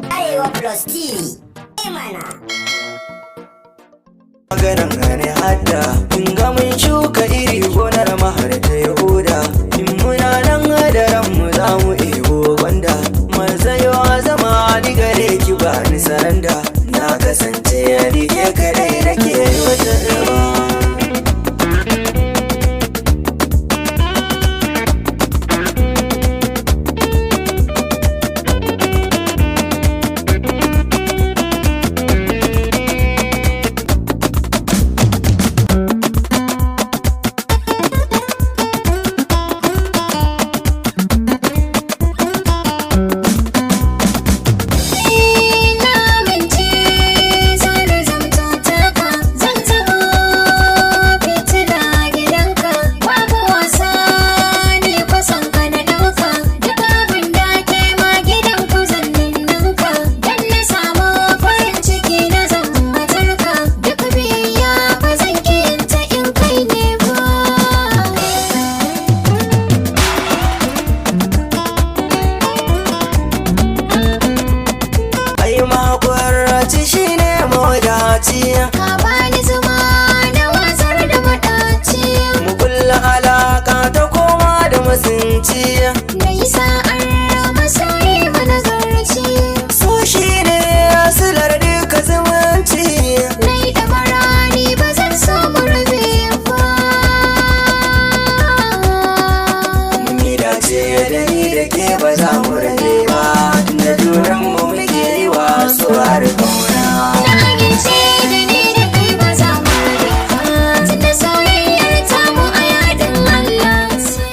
Arewa Plus TV. Mana. Maganan gane hadda, in ga mun shuka iri gonar mahar ta Yahuda. In muna nan hadaran mu za mu ebo gwanda. Marzayo zama ni gare ki ba ni saranda. Na kasance ni ke kadai nake wata raba. Ka bani zuma da wasar da madaci. Mu kulla alaka ta koma da masinci. Na yi sa'ar masoyi mana zarci. So shi ne asilar duka zumunci. Na yi dabarani ba zan so mu rabe ba. Mun yi dace da ni da ke ba za mu rabe ba. Da juran mu muke yi wa su har kauna. Na amince da ni da kai ba za mu rabe ba. Tunda soyayyar tamu a yadin Allah ce.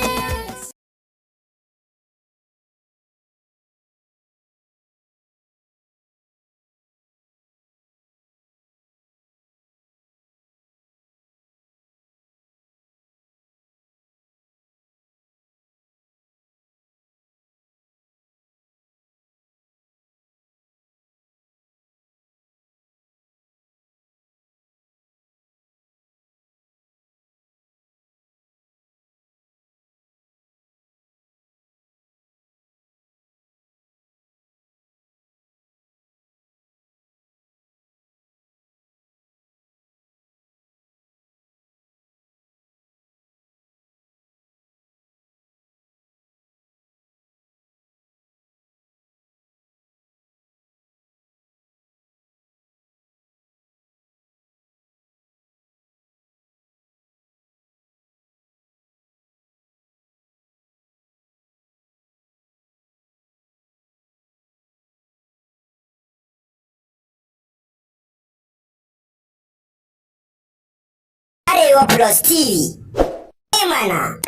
Arewa Plus TV. Mana.